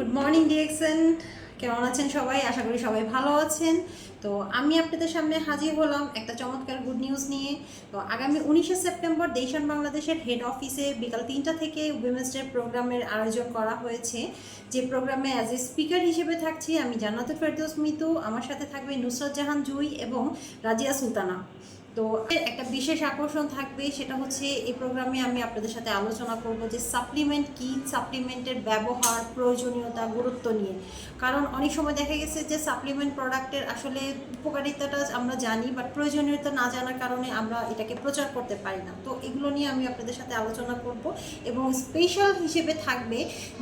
Good morning DXN, কেমন আছেন সবাই? আশা করি সবাই ভালো আছেন। তো আমি আপনাদের সামনে হাজির হলাম একটা চমৎকার গুড নিউজ নিয়ে। তো আগামী 19শে সেপ্টেম্বর দেশান বাংলাদেশের হেড অফিসে বিকাল 3টা থেকে উইমেন্স ডে প্রোগ্রামের আয়োজন করা হয়েছে, যে প্রোগ্রামে অ্যাজ এ স্পিকার হিসেবে থাকছি আমি জান্নাতুল ফেরদৌস মিতু। আমার সাথে থাকবে নুসরাত জাহান জুই এবং রাজিয়া সুলতানা। তো একটা বিশেষ আকর্ষণ থাকবে, সেটা হচ্ছে এই প্রোগ্রামে আমি আপনাদের সাথে আলোচনা করব যে সাপ্লিমেন্ট কি, সাপ্লিমেন্টের ব্যবহার, প্রয়োজনীয়তা, গুরুত্ব নিয়ে। কারণ অনেক সময় দেখা গেছে যে সাপ্লিমেন্ট প্রোডাক্টের আসলে উপকারিতাটা আমরা জানি, বাট প্রয়োজনীয়তা না জানার কারণে আমরা এটাকে প্রচার করতে পারি না। তো এগুলো নিয়ে আমি আপনাদের সাথে আলোচনা করব এবং স্পেশাল হিসেবে থাকবে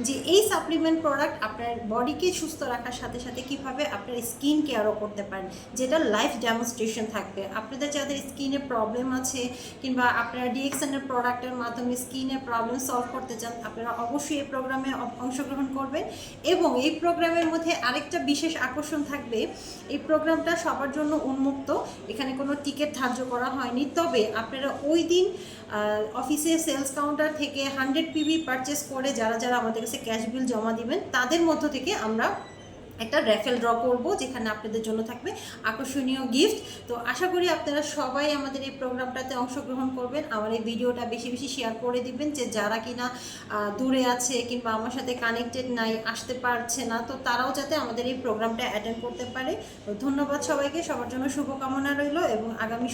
যে এই সাপ্লিমেন্ট প্রোডাক্ট আপনার বডিকে সুস্থ রাখার সাথে সাথে কীভাবে আপনার স্কিন কেয়ারও করতে পারেন, যেটা লাইভ ডেমনস্ট্রেশন থাকবে। আপনাদের যাদের স্কিনে প্রবলেম আছে কিংবা আপনারা ডিএক্সএনের প্রোডাক্টের মাধ্যমে স্কিনের প্রবলেম সলভ করতে চান, আপনারা অবশ্যই এই প্রোগ্রামে অংশগ্রহণ করবেন। এবং এই প্রোগ্রামের মধ্যে আরেকটা বিশেষ আকর্ষণ থাকবে, এই প্রোগ্রামটা সবার জন্য উন্মুক্ত, এখানে কোনো টিকিট ধার্য করা হয়নি। তবে আপনারা ওই দিন অফিসে সেলস কাউন্টার থেকে 100 পিবি পারচেস করে যারা যারা আমাদের কাছে ক্যাশ বিল জমা দিবেন, তাদের মধ্য থেকে আমরা একটা র্যাফেল ড্র করব, যেখানে আপনাদের জন্য থাকবে আকর্ষণীয় গিফট। তো আশা করি আপনারা সবাই আমাদের এই প্রোগ্রামটাতে অংশগ্রহণ করবেন। আমার এই ভিডিওটা বেশি বেশি শেয়ার করে দিবেন, যে যারা কিনা দূরে আছে কিংবা আমার সাথে কানেক্টেড নাই, আসতে পারছে না, তো তারাও যাতে আমাদের এই প্রোগ্রামটা অ্যাটেন্ড করতে পারে। তো ধন্যবাদ সবাইকে, সবার জন্য শুভকামনা রইল এবং আগামী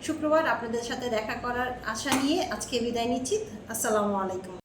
শুক্রবার আপনাদের সাথে দেখা করার আশা নিয়ে আজকে বিদায় নিচ্ছি। আসসালামু আলাইকুম।